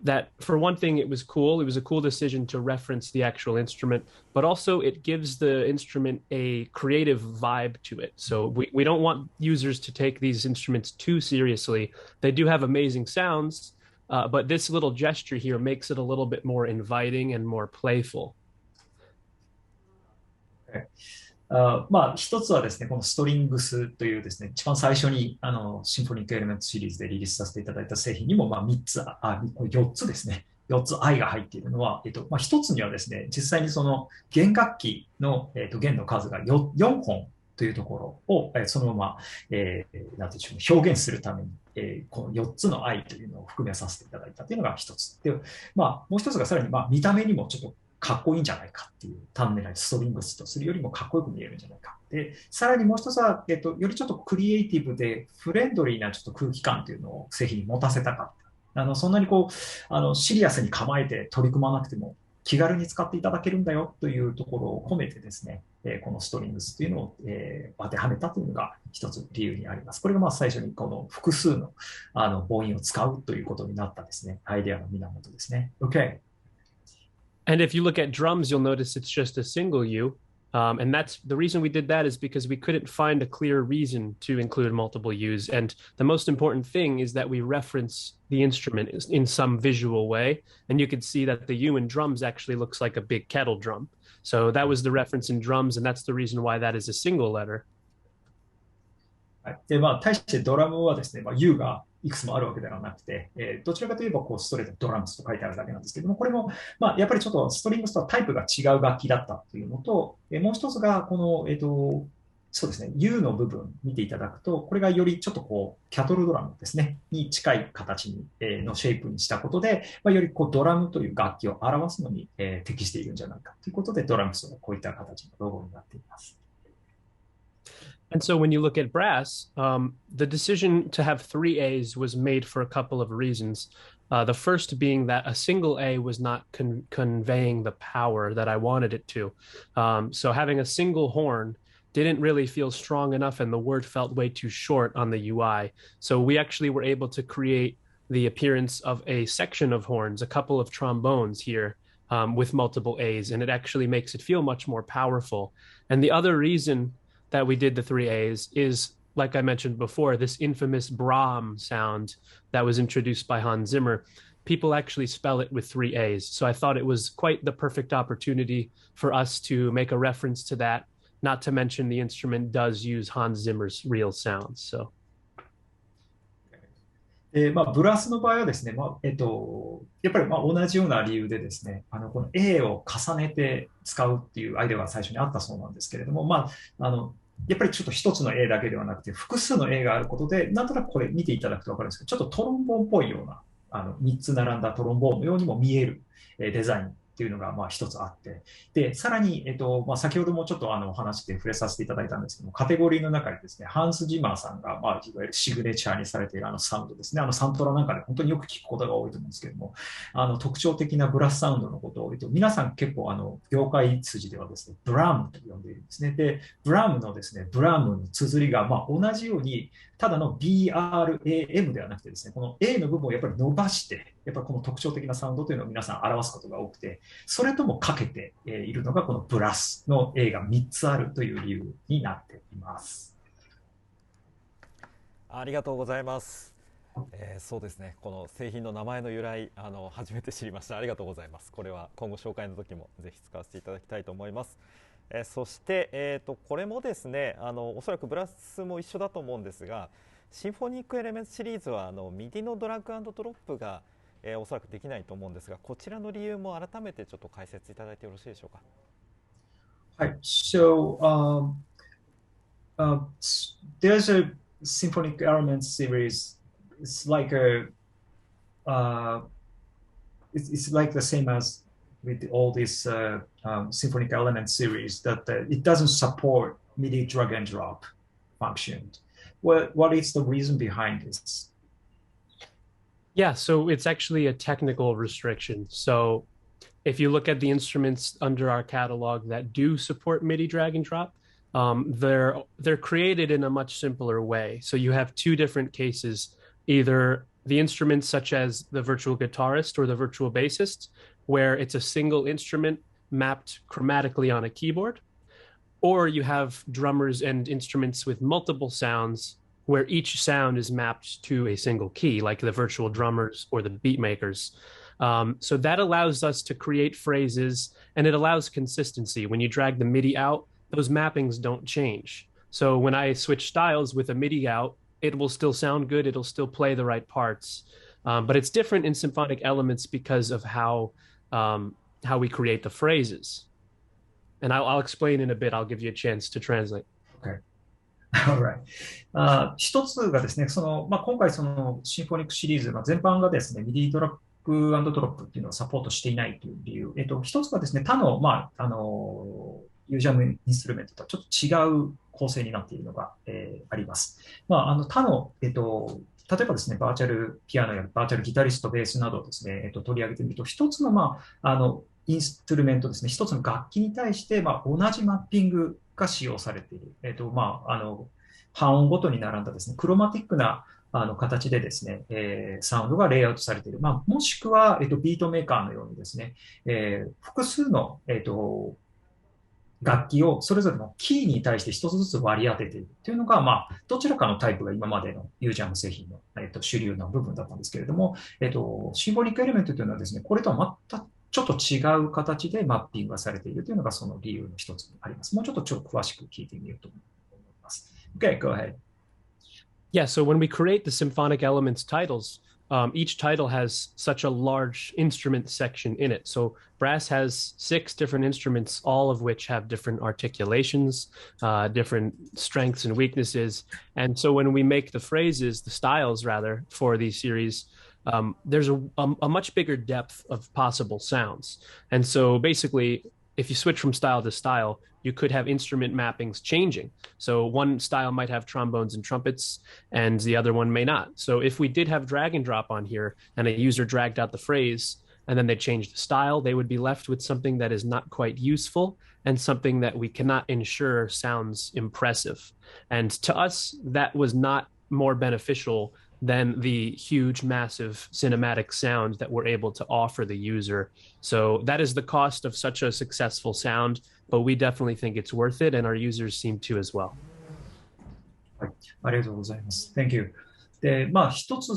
that, for one thing, it was cool. It was a cool decision to reference the actual instrument, but also it gives the instrument a creative vibe to it. So we don't want users to take these instruments too seriously. They do have amazing sounds, but this little gesture here makes it a little bit more inviting and more playful. まあ、一つはですね、このストリングスというですね、一番最初にシンフォニックエレメントシリーズでリリースさせていただいた製品にも、まあ、4つですね、4つ愛が入っているのは、まあ、一つにはですね、実際にその弦楽器の、弦の数が 4本というところを、そのまま、なんていうんでしょう、表現するために、この4つの愛というのを含めさせていただいたというのが一つ。で、まあ、もう一つがさらに、まあ、見た目にもちょっとかっこいいんじゃないかっていう、単なるストリングスとするよりもかっこよく見えるんじゃないか。で、さらにもう一つは、よりちょっとクリエイティブでフレンドリーなちょっと空気感というのを製品に持たせたかった。そんなにこう、シリアスに構えて取り組まなくても、気軽に使っていただけるんだよというところを込めてですね、このストリングスというのを、当てはめたというのが一つ理由にあります。これがまあ最初にこの複数の、母音を使うということになったですね、アイデアの源ですね。OK。And if you look at drums, you'll notice it's just a single U. And that's the reason we did that is because we couldn't find a clear reason to include multiple U's. And the most important thing is that we reference the instrument in some visual way. And you can see that the U in drums actually looks like a big kettle drum. So that was the reference in drums, and that's the reason why that is a single letter. で、まあ、対してドラムはですね、まあ、U がいくつもあるわけではなくて、どちらかといえばこうストレートドラムスと書いてあるだけなんですけども、これも、まあ、やっぱりちょっとストリングスとはタイプが違う楽器だったというのと、もう一つが、この、そうですね、U の部分見ていただくと、これがよりちょっとこう、キャトルドラムですね、に近い形に、のシェイプにしたことで、まあ、よりこうドラムという楽器を表すのに、適しているんじゃないかということで、ドラムスはこういった形のロゴになっています。And so when you look at brass, the decision to have three A's was made for a couple of reasons. The first being that a single A was not conveying the power that I wanted it to. So having a single horn didn't really feel strong enough, and the word felt way too short on the UI. So we actually were able to create the appearance of a section of horns, a couple of trombones here, with multiple A's, and it actually makes it feel much more powerful. And the other reason that we did the three A's is, like I mentioned before, this infamous Brahm sound that was introduced by Hans Zimmer. People actually spell it with three A's. So I thought it was quite the perfect opportunity for us to make a reference to that, not to mention the instrument does use Hans Zimmer's real sounds. So. まあ、ブラスの場合はですね、まあやっぱりまあ同じような理由でですね、この A を重ねて使うっていうアイデアが最初にあったそうなんですけれども、まあ、やっぱりちょっと一つの A だけではなくて、複数の A があることで、なんとなくこれ見ていただくと分かるんですけど、ちょっとトロンボーンっぽいような、3つ並んだトロンボーンのようにも見えるデザインっていうのがまあ一つあって、で、さらに、まあ、先ほどもちょっとお話で触れさせていただいたんですけども、カテゴリーの中にですね、ハンス・ジマーさんが、まあ、いわゆるシグネチャーにされているサウンドですね、サントラなんかで本当によく聞くことが多いと思うんですけども、特徴的なブラスサウンドのことを、皆さん結構業界筋ではですね、ブラームと呼んでいるんですね。で、ブラームのですね、ブラームの綴りが、まあ、同じように、ただの BRAM ではなくてですね、この A の部分をやっぱり伸ばして、やっぱりこの特徴的なサウンドというのを皆さん表すことが多くて、それともかけているのがこのブラスの A が3つあるという理由になっています。ありがとうございます。そうですね、この製品の名前の由来初めて知りました。ありがとうございます。これは今後紹介の時もぜひ使わせていただきたいと思います。そして、これもですねおそらくブラスも一緒だと思うんですが、シンフォニックエレメントシリーズはミディのドラッグ&ドロップが、おそらくできないと思うんですが、こちらの理由も改めてちょっと解説いただいてよろしいでしょうか。はい、So, there's a Symphonic Elements series. It's like a it's like the same as with all this Symphonic Elements series that it doesn't support MIDI drag and drop function. What is the reason behind this? Yeah, so it's actually a technical restriction. So if you look at the instruments under our catalog that do support MIDI drag and drop, they're created in a much simpler way. So you have two different cases, either the instruments such as the virtual guitarist or the virtual bassist, where it's a single instrument mapped chromatically on a keyboard, or you have drummers and instruments with multiple sounds where each sound is mapped to a single key, like the virtual drummers or the beat makers. So that allows us to create phrases, and it allows consistency. When you drag the MIDI out, those mappings don't change. So when I switch styles with a MIDI out, it will still sound good, it'll still play the right parts. But it's different in symphonic elements because of how we create the phrases. And I'll explain in a bit. I'll give you a chance to translate. Okay. Alright. 一つがですね、今回シンフォニックシリーズ、全般がですね、ミディドラッグ&ドロップっていうのをサポートしていないという理由。一つがですね、他の、UJAM インストゥルメントとはちょっと違う構成になっているのが、あります。他の、例えばですね、バーチャルピアノやバーチャルギタリスト、ベースなどをですね、取り上げてみると、一つの、インストゥルメントですね、一つの楽器に対して、同じマッピングが使用されている。半音ごとに並んだですね、クロマティックな形でですね、サウンドがレイアウトされている。もしくは、ビートメーカーのようにですね、複数の、楽器をそれぞれのキーに対して一つずつ割り当てているというのが、どちらかのタイプが今までの UJAM 製品の、主流の部分だったんですけれども、シンフォニックエレメントというのはですね、これとは全くちょっと違う形でマッピングがされているというのがその理由の一つにあります。もうちょっと詳しく聞いてみようと思います。Okay, go ahead. Yeah, so when we create the symphonic elements titles, each title has such a large instrument section in it. So BRAAASS has 6 different instruments, all of which have different articulations, different strengths and weaknesses. And so when we make the phrases, the styles rather, for these series, there's a much bigger depth of possible sounds. And so basically, if you switch from style to style, you could have instrument mappings changing. So one style might have trombones and trumpets, and the other one may not. So if we did have drag and drop on here, and a user dragged out the phrase, and then they changed the style, they would be left with something that is not quite useful and something that we cannot ensure sounds impressive. And to us, that was not more beneficial than the huge, massive cinematic sound that we're able to offer the user. So that is the cost of such a successful sound, but we definitely think it's worth it, and our users seem to as well. はい、ありがとうございます。Thank you. で、一つ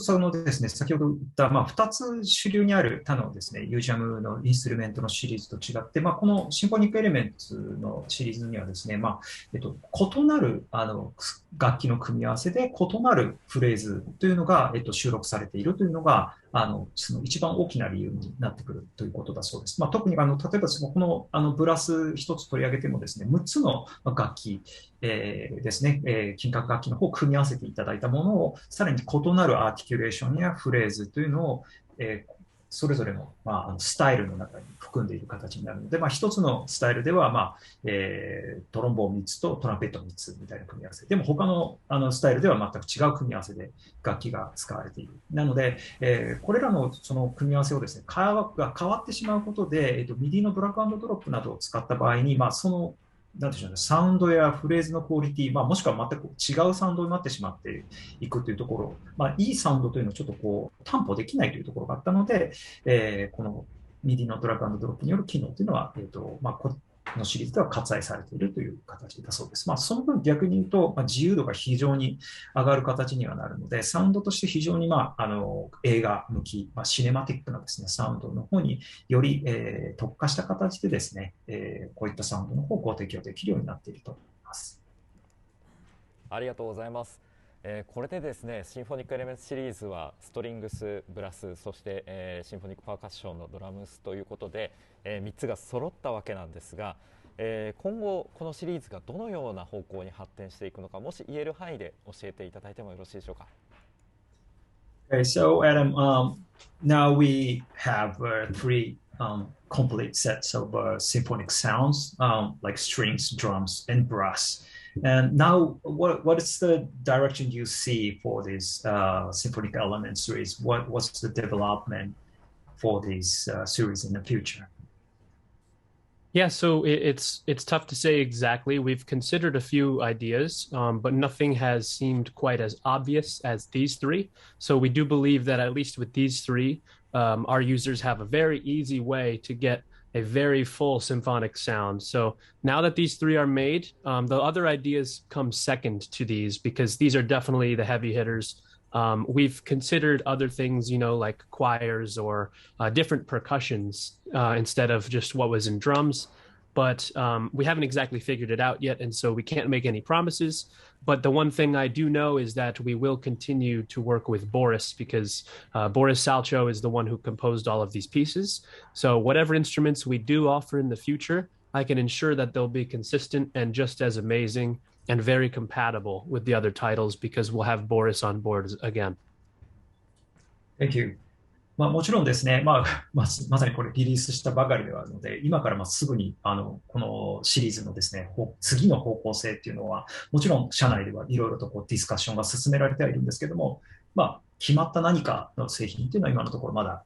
ですね、先ほど言った、二つ主流にある他のですね、UJAM のインストゥルメントのシリーズと違って、このシンフォニックエレメンツのシリーズにはですね、異なる楽器の組み合わせで異なるフレーズというのが、収録されているというのが、その一番大きな理由になってくるということだそうです。特に例えばこのブラス一つ取り上げてもですね、6つの楽器、ですね、金管楽器の方を組み合わせていただいたものを、さらに異なるアーティキュレーションやフレーズというのを、それぞれの、スタイルの中に含んでいる形になるので、一つのスタイルでは、トロンボーン3つとトランペット3つみたいな組み合わせ。でも他の、スタイルでは全く違う組み合わせで楽器が使われている。なので、これらのその組み合わせをですね、が変わってしまうことで、ミディのドラッグ&ドロップなどを使った場合に、そのなんでしょうね、サウンドやフレーズのクオリティ、もしくは全く違うサウンドになってしまっていくというところ、いいサウンドというのをちょっと担保できないというところがあったので、このミディのドラッグ&ドロップによる機能というのは、このシリーズでは割愛されているという形だそうです。その分逆に言うと、自由度が非常に上がる形にはなるので、サウンドとして非常に、映画向き、シネマティックなですね、サウンドの方により、特化した形でですね、こういったサウンドの方をご提供できるようになっていると思います。ありがとうございます。これでですね、シンフォニックエレメンツシリーズはストリングス、ブラス、そして、シンフォニックパーカッションのドラムスということで、3つが揃ったわけなんですが、今後このシリーズがどのような方向に発展していくのか、もし言える範囲で教えていただいてもよろしいでしょうか。Okay, so Adam, now we have three complete sets of symphonic sounds, like strings, drums, and brass. And now, what is the direction you see for this symphonic element series? What's the development for this series in the future? Yeah, so it's tough to say exactly. We've considered a few ideas, but nothing has seemed quite as obvious as these three. So we do believe that at least with these three, our users have a very easy way to get a very full symphonic sound. So now that these three are made, the other ideas come second to these because these are definitely the heavy hitters. We've considered other things, like choirs or different percussions instead of just what was in drums. But we haven't exactly figured it out yet, and so we can't make any promises. But the one thing I do know is that we will continue to work with Boris because Boris Salcho is the one who composed all of these pieces. So whatever instruments we do offer in the future, I can ensure that they'll be consistent and just as amazing and very compatible with the other titles because we'll have Boris on board again. Thank you. もちろんですね、まさにこれリリースしたばかりではあるので、今からすぐにこのシリーズのですね、次の方向性っていうのは、もちろん社内ではいろいろとディスカッションが進められてはいるんですけども、決まった何かの製品っていうのは今のところまだ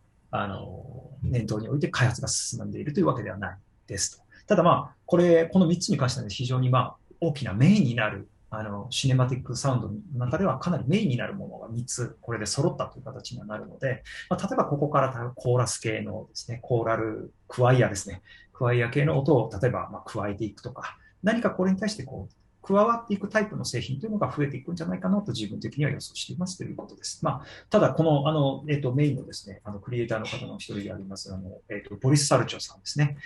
念頭において開発が進んでいるというわけではないですと。ただこの3つに関しては非常に大きなメインになるシネマティックサウンドの中ではかなりメインになるものが3つこれで揃ったという形になるので、例えばここからコーラス系のですね、コーラル、クワイアですね、クワイア系の音を例えば加えていくとか、何かこれに対して加わっていくタイプの製品というのが増えていくんじゃないかなと自分的には予想していますということです。ただこのメインのですね、クリエイターの方の一人でありますボリス・サルチョさんですね。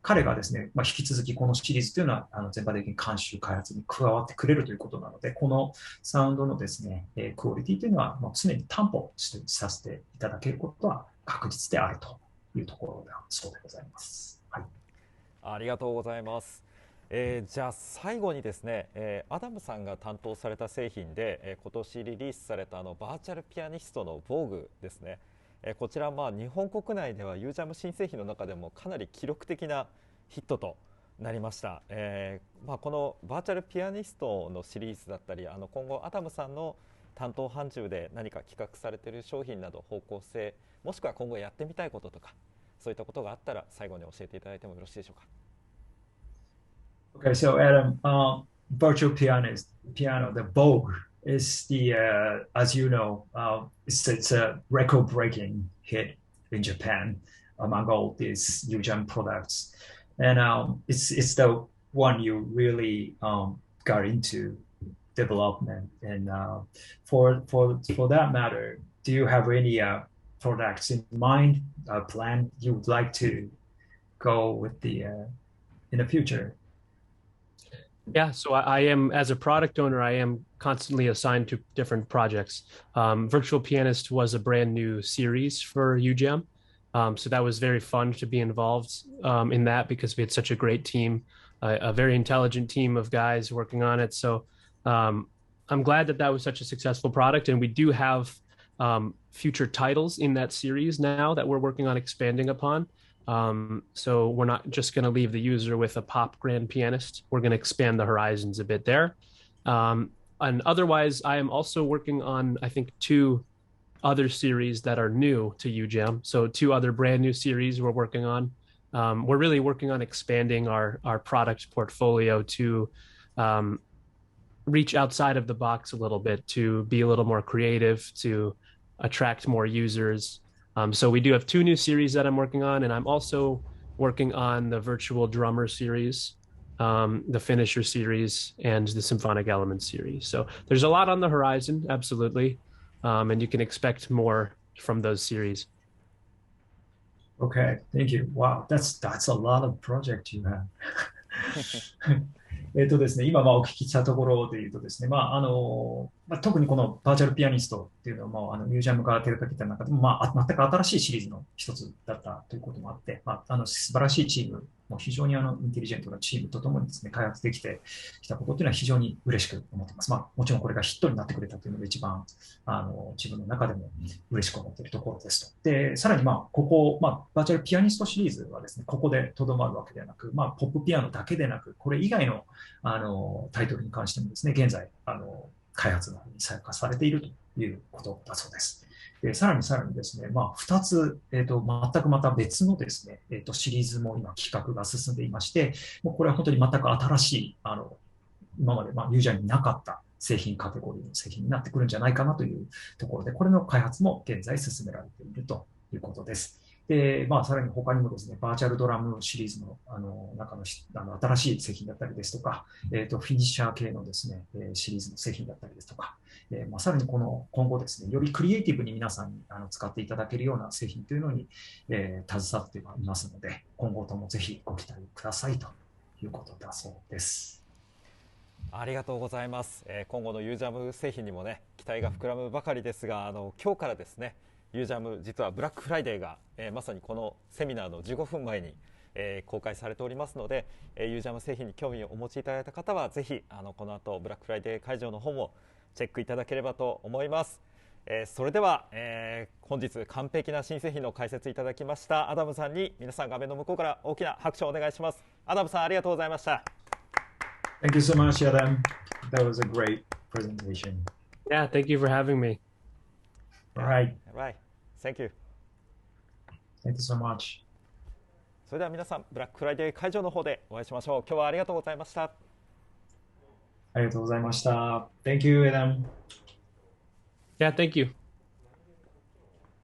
彼がですね、引き続きこのシリーズというのは全般的に監修開発に加わってくれるということなので、このサウンドのですね、クオリティというのは常に担保させていただけることは確実であるというところだそうでございます。はい。ありがとうございます。じゃあ最後にですね、アダムさんが担当された製品で、今年リリースされたバーチャルピアニストのボーグですね、こちら日本国内では UJAM 新製品の中でもかなり記録的なヒットとなりました。このバーチャルピアニストのシリーズだったり、今後アダムさんの担当範疇で何か企画されている商品など方向性、もしくは今後やってみたいこととかそういったことがあったら最後に教えていただいてもよろしいでしょうか。Okay, so Adam, virtual piano, the Vogue is as you know, it's a record-breaking hit in Japan among all these UJAM products, and it's the one you really got into development. And for that matter, do you have any products in mind, plan you would like to go with in the future? Yeah, so I am, as a product owner, I am constantly assigned to different projects. Virtual Pianist was a brand new series for UJAM. So that was very fun to be involved in that because we had such a great team, a very intelligent team of guys working on it. So I'm glad that that was such a successful product. And we do have future titles in that series now that we're working on expanding upon. So we're not just going to leave the user with a pop grand pianist. We're going to expand the horizons a bit there. And otherwise, I am also working on, I think, 2 other series that are new to UJAM. So 2 other brand new series we're working on. We're really working on expanding our product portfolio to reach outside of the box a little bit, to be a little more creative, to attract more users. So we do have 2 new series that I'm working on, and I'm also working on the virtual drummer series, the finisher series, and the symphonic elements series. So there's a lot on the horizon, absolutely. And you can expect more from those series. Okay, thank you. Wow, that's a lot of project you have. ですね、今お聞きしたところで言うとですね、特にこのバーチャルピアニストっていうっていうのも、UJAMが手掛けた中でも、全く新しいシリーズの一つだったということもあって、素晴らしいチーム、もう非常にインテリジェントなチームとともにですね、開発できてきたことというのは非常に嬉しく思っています。もちろんこれがヒットになってくれたというのが一番、自分の中でも嬉しく思っているところですと。で、さらにここ、バーチャルピアニストシリーズはですね、ここでとどまるわけではなく、ポップピアノだけでなく、これ以外の、タイトルに関してもですね、現在、開発が再開されているということだそうです。でさらにですね、2つ、全くまた別のですね、シリーズも今企画が進んでいまして、もうこれは本当に全く新しい、今までUJAMになかった製品カテゴリーの製品になってくるんじゃないかなというところで、これの開発も現在進められているということです。で、さらに他にもですね、バーチャルドラムシリーズの、中の新しい製品だったりですとか、フィニッシャー系のですね、シリーズの製品だったりですとか、さらに今後ですね、よりクリエイティブに皆さんに使っていただけるような製品というのに、携わっていますので、今後ともぜひご期待くださいということだそうです。ありがとうございます。今後のUJAM製品にもね、期待が膨らむばかりですが、今日からですね、UJAM実はブラックフライデーが、まさにこのセミナーの15分前に、公開されておりますので、UJAM製品に興味をお持ちいただいた方はぜひこの後ブラックフライデー会場の方もチェックいただければと思います。それでは、本日完璧な新製品の解説いただきましたアダムさんに、皆さん画面の向こうから大きな拍手をお願いします。アダムさん、ありがとうございました。Thank you so much, Adam. That was a great presentation. Yeah, thank you for having me. All right. Thank you. Thank you so much. それでは皆さん、ブラックフライデー会場の方でお会いしましょう。今日はありがとうございました。ありがとうございました。Thank you, Adam. Yeah, thank you.